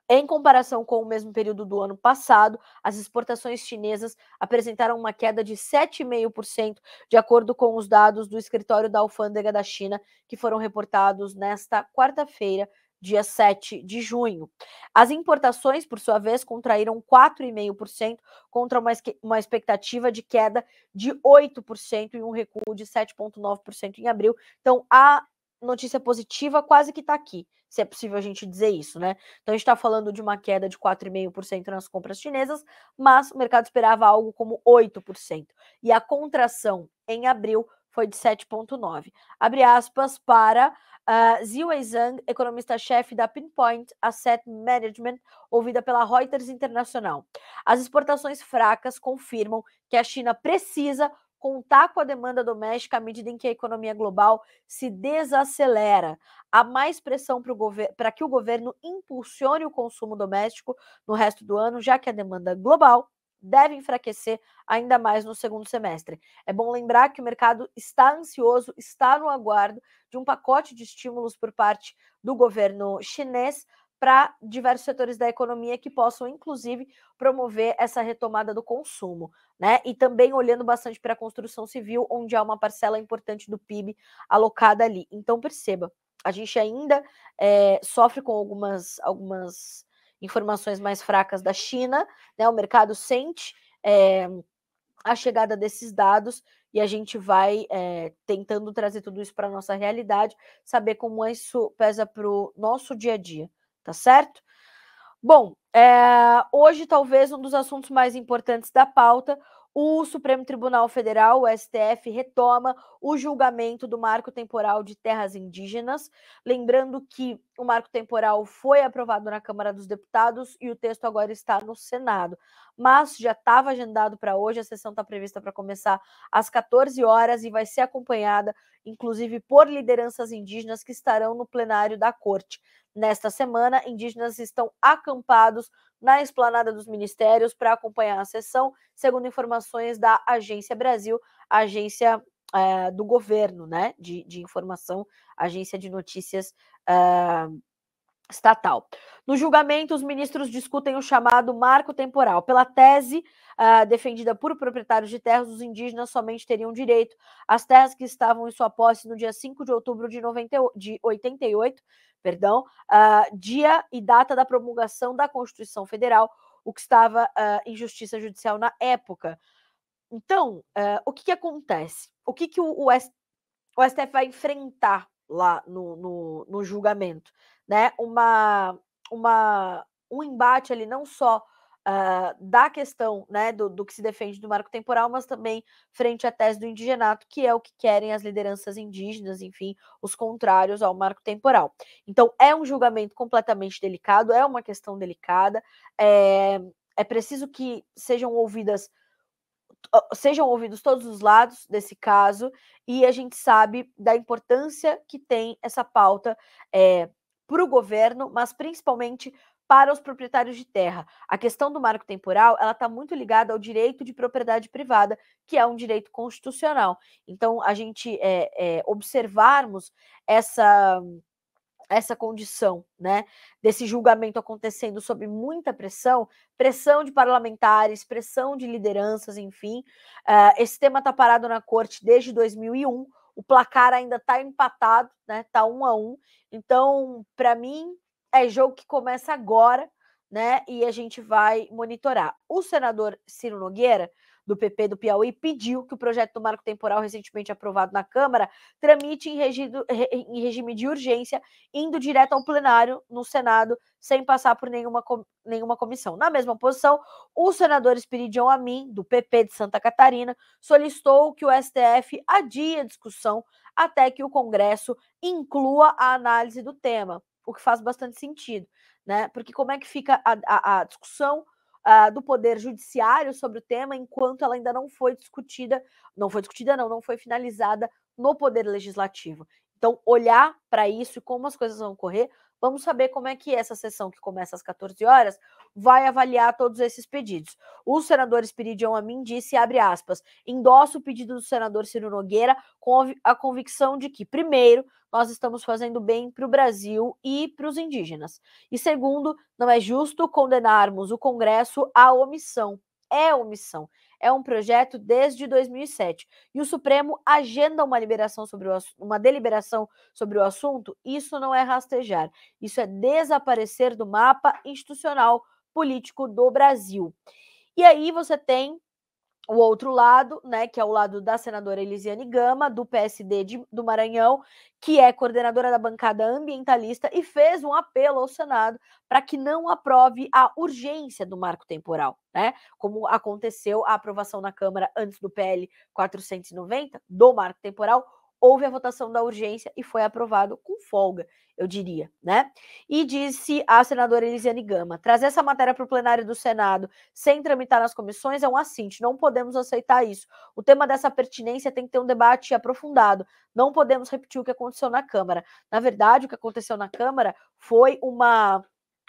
em comparação com o mesmo período do ano passado, as exportações chinesas apresentaram uma queda de 7,5%, de acordo com os dados do escritório da Alfândega da China, que foram reportados nesta quarta-feira, dia 7 de junho. As importações, por sua vez, contraíram 4,5% contra uma expectativa de queda de 8% e um recuo de 7,9% em abril. Então, a notícia positiva quase que está aqui, se é possível a gente dizer isso, né? Então, a gente está falando de uma queda de 4,5% nas compras chinesas, mas o mercado esperava algo como 8%. E a contração em abril foi de 7,9%. Abre aspas para Ziwei Zhang, economista-chefe da Pinpoint Asset Management, ouvida pela Reuters Internacional. As exportações fracas confirmam que a China precisa contar com a demanda doméstica à medida em que a economia global se desacelera. Há mais pressão para que o governo impulsione o consumo doméstico no resto do ano, já que a demanda global deve enfraquecer ainda mais no segundo semestre. É bom lembrar que o mercado está ansioso, está no aguardo de um pacote de estímulos por parte do governo chinês para diversos setores da economia que possam, inclusive, promover essa retomada do consumo, né? E também olhando bastante para a construção civil, onde há uma parcela importante do PIB alocada ali. Então, perceba, a gente ainda sofre com algumas informações mais fracas da China, né? O mercado sente a chegada desses dados e a gente vai tentando trazer tudo isso para a nossa realidade, saber como isso pesa para o nosso dia a dia, tá certo? Bom, hoje talvez um dos assuntos mais importantes da pauta, o Supremo Tribunal Federal, o STF, retoma o julgamento do marco temporal de terras indígenas, lembrando que o marco temporal foi aprovado na Câmara dos Deputados e o texto agora está no Senado, mas já estava agendado para hoje, a sessão está prevista para começar às 14 horas e vai ser acompanhada, inclusive, por lideranças indígenas que estarão no plenário da Corte. Nesta semana, indígenas estão acampados na esplanada dos ministérios para acompanhar a sessão, segundo informações da Agência Brasil, a agência do governo, né, de informação, agência de notícias estatal. No julgamento, os ministros discutem o chamado marco temporal. Pela tese defendida por proprietários de terras, os indígenas somente teriam direito às terras que estavam em sua posse no dia 5 de outubro de 88, dia e data da promulgação da Constituição Federal, o que estava em justiça judicial na época. Então, o que acontece? O que o STF vai enfrentar lá no julgamento, né? Um embate ali não só da questão, né, do que se defende do marco temporal, mas também frente à tese do indigenato, que é o que querem as lideranças indígenas, enfim, os contrários ao marco temporal. Então, é um julgamento completamente delicado, é uma questão delicada, é preciso que sejam ouvidos todos os lados desse caso, e a gente sabe da importância que tem essa pauta para o governo, mas principalmente para os proprietários de terra. A questão do marco temporal, ela está muito ligada ao direito de propriedade privada, que é um direito constitucional. Então, a gente observarmos essa condição, né, desse julgamento acontecendo sob muita pressão de parlamentares, pressão de lideranças, enfim. Esse tema está parado na corte desde 2001, o placar ainda está empatado, né, está 1-1. Então, para mim, é jogo que começa agora, né, e a gente vai monitorar. O senador Ciro Nogueira, do PP do Piauí, pediu que o projeto do marco temporal recentemente aprovado na Câmara tramite em regime de urgência, indo direto ao plenário no Senado, sem passar por nenhuma comissão. Na mesma posição, o senador Espiridion Amin, do PP de Santa Catarina, solicitou que o STF adie a discussão até que o Congresso inclua a análise do tema, o que faz bastante sentido, né? Porque como é que fica a discussão do Poder Judiciário sobre o tema, enquanto ela ainda não foi finalizada no Poder Legislativo. Então, olhar para isso e como as coisas vão correr, vamos saber como é que essa sessão, que começa às 14 horas, vai avaliar todos esses pedidos. O senador Espiridion Amin disse, abre aspas, endossa o pedido do senador Ciro Nogueira com a convicção de que, primeiro, nós estamos fazendo bem para o Brasil e para os indígenas. E segundo, não é justo condenarmos o Congresso à omissão. É omissão. É um projeto desde 2007. E o Supremo agenda uma deliberação sobre o assunto. Isso não é rastejar. Isso é desaparecer do mapa institucional político do Brasil. E aí você tem o outro lado, né, que é o lado da senadora Elisiane Gama, do PSD do Maranhão, que é coordenadora da bancada ambientalista e fez um apelo ao Senado para que não aprove a urgência do marco temporal, né? Como aconteceu a aprovação na Câmara antes do PL 490, do marco temporal, houve a votação da urgência e foi aprovado com folga, eu diria, né? E disse a senadora Elisiane Gama, trazer essa matéria para o plenário do Senado sem tramitar nas comissões é um assinte, não podemos aceitar isso. O tema dessa pertinência tem que ter um debate aprofundado, não podemos repetir o que aconteceu na Câmara. Na verdade, o que aconteceu na Câmara foi uma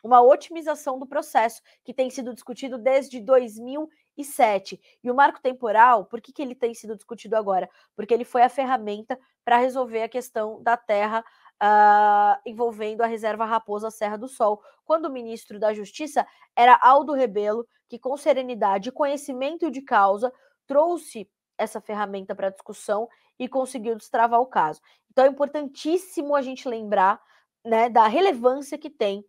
otimização do processo que tem sido discutido desde 2007. E o marco temporal, por que ele tem sido discutido agora? Porque ele foi a ferramenta para resolver a questão da terra envolvendo a reserva Raposa Serra do Sol, quando o ministro da Justiça era Aldo Rebelo, que com serenidade e conhecimento de causa trouxe essa ferramenta para discussão e conseguiu destravar o caso. Então é importantíssimo a gente lembrar, né, da relevância que tem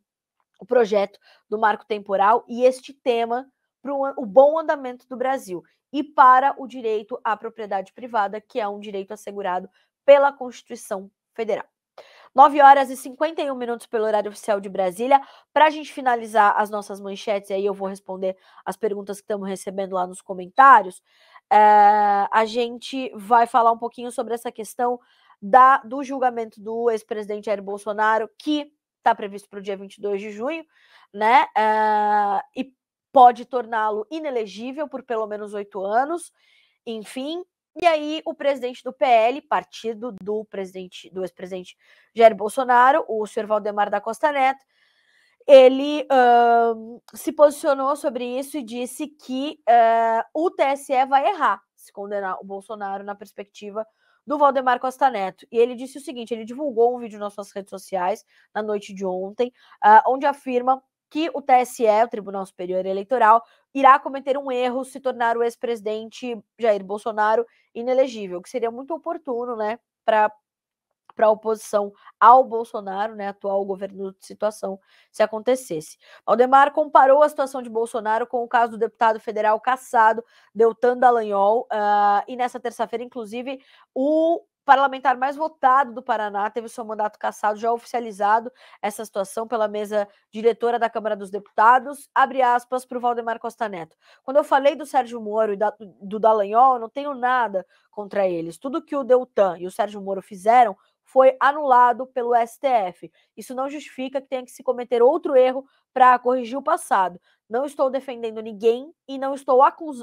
o projeto do marco temporal e este tema para o bom andamento do Brasil e para o direito à propriedade privada, que é um direito assegurado pela Constituição Federal. 9 horas e 51 minutos pelo horário oficial de Brasília. Para a gente finalizar as nossas manchetes, e aí eu vou responder as perguntas que estamos recebendo lá nos comentários, a gente vai falar um pouquinho sobre essa questão do julgamento do ex-presidente Jair Bolsonaro, que está previsto para o dia 22 de junho, né? E pode torná-lo inelegível por pelo menos 8 anos, enfim. E aí o presidente do PL, partido do ex-presidente Jair Bolsonaro, o senhor Valdemar da Costa Neto, ele se posicionou sobre isso e disse que o TSE vai errar se condenar o Bolsonaro na perspectiva do Valdemar Costa Neto. E ele disse o seguinte, ele divulgou um vídeo nas suas redes sociais na noite de ontem, onde afirma que o TSE, o Tribunal Superior Eleitoral, irá cometer um erro se tornar o ex-presidente Jair Bolsonaro inelegível, que seria muito oportuno, né, para a oposição ao Bolsonaro, né, atual governo de situação, se acontecesse. Valdemar comparou a situação de Bolsonaro com o caso do deputado federal cassado, Deltan Dallagnol, e nessa terça-feira, inclusive, o parlamentar mais votado do Paraná teve seu mandato cassado, já oficializado essa situação pela mesa diretora da Câmara dos Deputados, abre aspas para o Valdemar Costa Neto. Quando eu falei do Sérgio Moro e do Dallagnol, eu não tenho nada contra eles. Tudo que o Deltan e o Sérgio Moro fizeram foi anulado pelo STF. Isso não justifica que tenha que se cometer outro erro para corrigir o passado. Não estou defendendo ninguém e não estou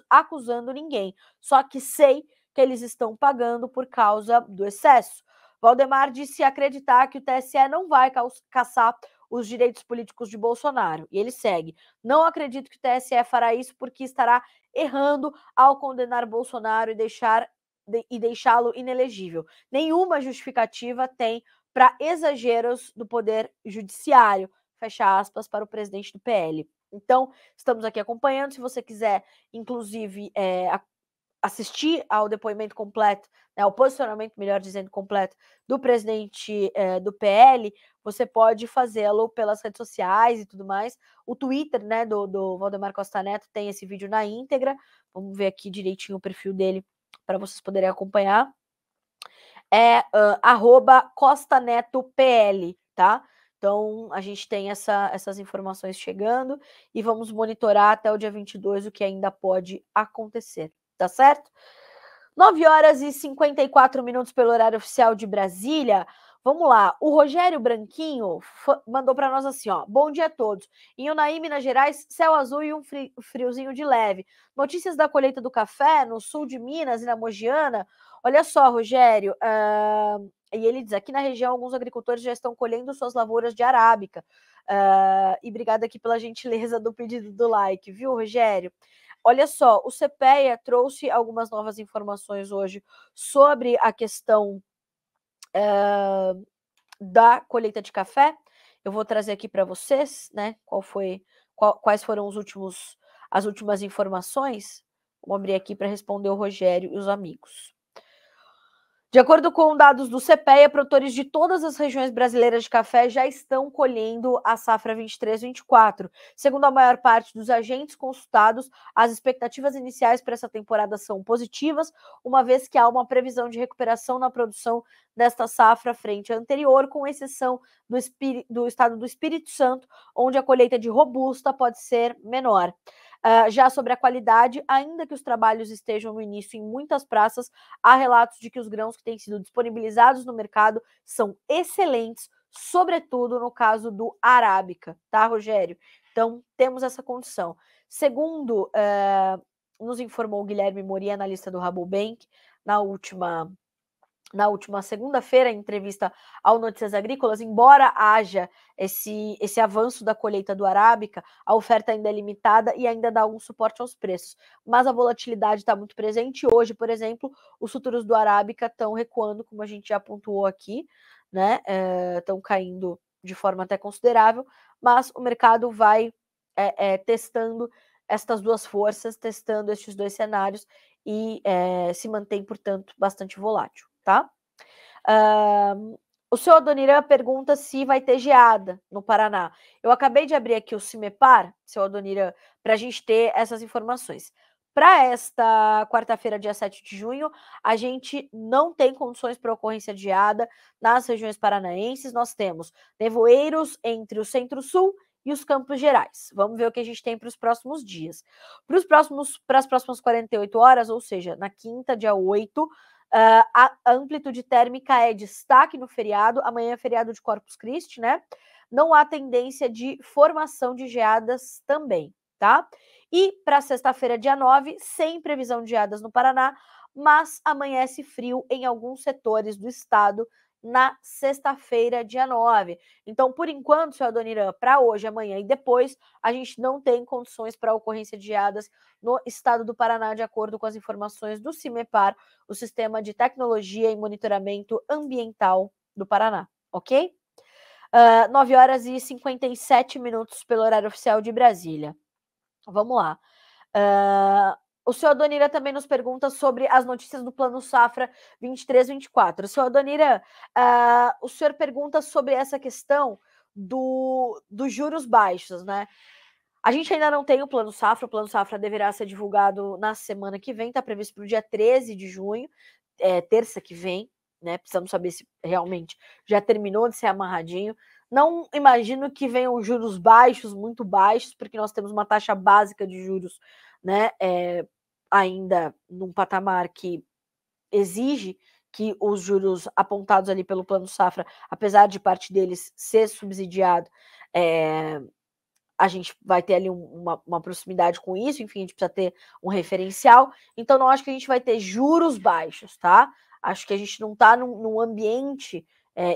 acusando ninguém. Só que sei que eles estão pagando por causa do excesso. Valdemar disse acreditar que o TSE não vai cassar os direitos políticos de Bolsonaro. E ele segue. Não acredito que o TSE fará isso porque estará errando ao condenar Bolsonaro e deixá-lo inelegível. Nenhuma justificativa tem para exageros do poder judiciário, fecha aspas, para o presidente do PL. Então, estamos aqui acompanhando. Se você quiser, inclusive, assistir ao depoimento completo, né, ao posicionamento, melhor dizendo, completo do presidente do PL, você pode fazê-lo pelas redes sociais e tudo mais. O Twitter, né, do Valdemar Costa Neto tem esse vídeo na íntegra. Vamos ver aqui direitinho o perfil dele para vocês poderem acompanhar. É @CostaNetoPL, tá? Então, a gente tem essas informações chegando e vamos monitorar até o dia 22 o que ainda pode acontecer, tá certo? 9 horas e 54 minutos pelo horário oficial de Brasília. Vamos lá, o Rogério Branquinho mandou para nós assim, ó. Bom dia a todos. Em Unaí, Minas Gerais, céu azul e um friozinho de leve. Notícias da colheita do café no sul de Minas e na Mogiana. Olha só, Rogério, e ele diz, aqui na região alguns agricultores já estão colhendo suas lavouras de arábica. E obrigada aqui pela gentileza do pedido do like, viu, Rogério? Olha só, o CPEA trouxe algumas novas informações hoje sobre a questão da colheita de café. Eu vou trazer aqui para vocês, né, quais foram as últimas informações. Vou abrir aqui para responder o Rogério e os amigos. De acordo com dados do CPEA, produtores de todas as regiões brasileiras de café já estão colhendo a safra 23-24. Segundo a maior parte dos agentes consultados, as expectativas iniciais para essa temporada são positivas, uma vez que há uma previsão de recuperação na produção desta safra frente à anterior, com exceção do estado do Espírito Santo, onde a colheita de robusta pode ser menor. Já sobre a qualidade, ainda que os trabalhos estejam no início em muitas praças, há relatos de que os grãos que têm sido disponibilizados no mercado são excelentes, sobretudo no caso do arábica, tá, Rogério? Então, temos essa condição. Segundo nos informou o Guilherme Mori, analista do Rabobank, na última segunda-feira, em entrevista ao Notícias Agrícolas, embora haja esse avanço da colheita do arábica, a oferta ainda é limitada e ainda dá algum suporte aos preços. Mas a volatilidade está muito presente. Hoje, por exemplo, os futuros do arábica estão recuando, como a gente já pontuou aqui, né? Estão caindo de forma até considerável, mas o mercado vai testando estas duas forças, testando estes dois cenários e se mantém, portanto, bastante volátil. Tá? O seu Adoniran pergunta se vai ter geada no Paraná. Eu acabei de abrir aqui o CIMEPAR, seu Adoniran, para a gente ter essas informações. Para esta quarta-feira, dia 7 de junho, a gente não tem condições para ocorrência de geada nas regiões paranaenses. Nós temos nevoeiros entre o Centro-Sul e os Campos Gerais. Vamos ver o que a gente tem para os próximos dias. Para as próximas 48 horas, ou seja, na quinta, dia 8, a amplitude térmica é destaque no feriado. Amanhã é feriado de Corpus Christi, né? Não há tendência de formação de geadas também, tá? E para sexta-feira, dia 9, sem previsão de geadas no Paraná, mas amanhece frio em alguns setores do estado na sexta-feira, dia 9. Então, por enquanto, seu Adoniran, para hoje, amanhã e depois, a gente não tem condições para ocorrência de geadas no estado do Paraná, de acordo com as informações do CIMEPAR, o Sistema de Tecnologia e Monitoramento Ambiental do Paraná, ok? 9 horas e 57 minutos pelo horário oficial de Brasília. Vamos lá. O senhor Adoniran também nos pergunta sobre as notícias do Plano Safra 23-24. O senhor Adoniran, o senhor pergunta sobre essa questão dos juros baixos, né? A gente ainda não tem o Plano Safra deverá ser divulgado na semana que vem, está previsto para o dia 13 de junho, terça que vem, né? Precisamos saber se realmente já terminou de ser amarradinho. Não imagino que venham juros baixos, muito baixos, porque nós temos uma taxa básica de juros, né, ainda num patamar que exige que os juros apontados ali pelo Plano Safra, apesar de parte deles ser subsidiado, a gente vai ter ali uma proximidade com isso, enfim, a gente precisa ter um referencial. Então, não acho que a gente vai ter juros baixos, tá? Acho que a gente não está num ambiente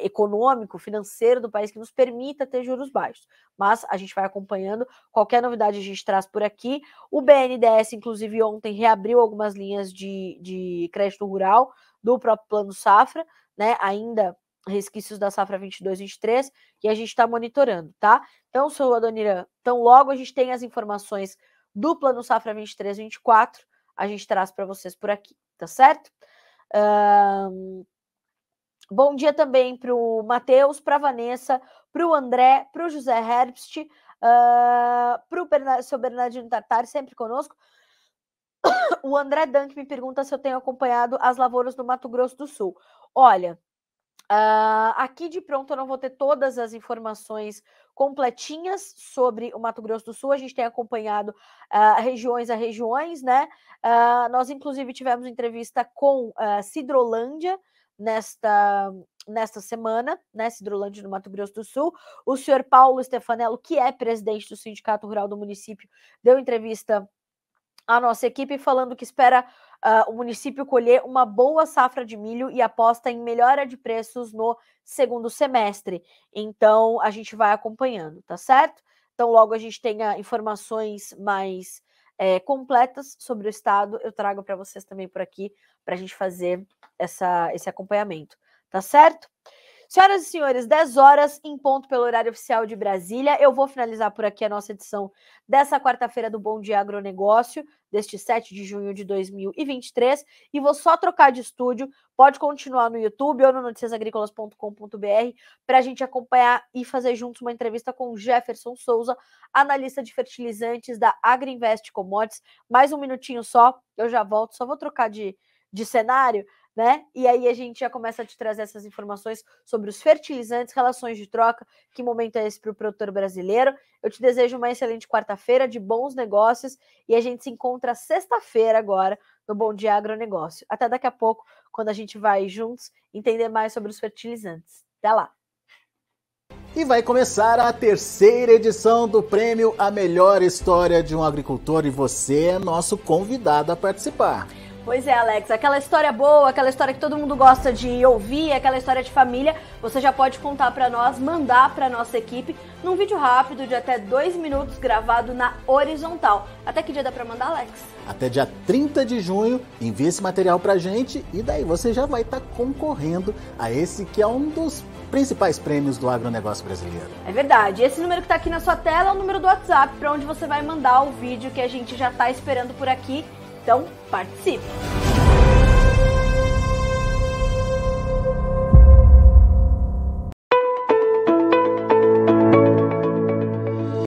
econômico, financeiro do país que nos permita ter juros baixos. Mas a gente vai acompanhando. Qualquer novidade a gente traz por aqui. O BNDES, inclusive, ontem reabriu algumas linhas de crédito rural do próprio Plano Safra, né? Ainda resquícios da safra 22-23, e a gente está monitorando, tá? Então, seu Adoniran, então logo a gente tem as informações do Plano Safra 23-24, a gente traz para vocês por aqui, tá certo? Bom dia também para o Matheus, para a Vanessa, para o André, para o José Herbst, para o seu Bernardino Tartari, sempre conosco. O André Dank me pergunta se eu tenho acompanhado as lavouras do Mato Grosso do Sul. Olha, aqui de pronto eu não vou ter todas as informações completinhas sobre o Mato Grosso do Sul. A gente tem acompanhado regiões a regiões, né? Nós, inclusive, tivemos entrevista com Sidrolândia nesta semana, né? Sidrolândia, no Mato Grosso do Sul. O senhor Paulo Stefanello, que é presidente do Sindicato Rural do município, deu entrevista à nossa equipe falando que espera o município colher uma boa safra de milho e aposta em melhora de preços no segundo semestre. Então, a gente vai acompanhando, tá certo? Então, logo a gente tenha informações mais completas sobre o estado, eu trago para vocês também por aqui, para a gente fazer esse acompanhamento, tá certo? Senhoras e senhores, 10 horas em ponto pelo horário oficial de Brasília. Eu vou finalizar por aqui a nossa edição dessa quarta-feira do Bom Dia Agronegócio, deste 7 de junho de 2023. E vou só trocar de estúdio. Pode continuar no YouTube ou no noticiasagricolas.com.br para a gente acompanhar e fazer juntos uma entrevista com o Jefferson Souza, analista de fertilizantes da Agriinvest Commodities. Mais um minutinho só, eu já volto. Só vou trocar de cenário, né? E aí a gente já começa a te trazer essas informações sobre os fertilizantes, relações de troca, que momento é esse para o produtor brasileiro. Eu te desejo uma excelente quarta-feira, de bons negócios, e a gente se encontra sexta-feira agora no Bom Dia Agronegócio. Até daqui a pouco, quando a gente vai juntos entender mais sobre os fertilizantes. Até lá! E vai começar a terceira edição do prêmio A Melhor História de um Agricultor, e você é nosso convidado a participar. Pois é, Alex, aquela história boa, aquela história que todo mundo gosta de ouvir, aquela história de família, você já pode contar para nós, mandar para nossa equipe num vídeo rápido de até 2 minutos gravado na horizontal. Até que dia dá para mandar, Alex? Até dia 30 de junho, envie esse material pra gente e daí você já vai estar concorrendo a esse que é um dos principais prêmios do agronegócio brasileiro. É verdade. Esse número que está aqui na sua tela é o número do WhatsApp para onde você vai mandar o vídeo que a gente já está esperando por aqui. Então, participe!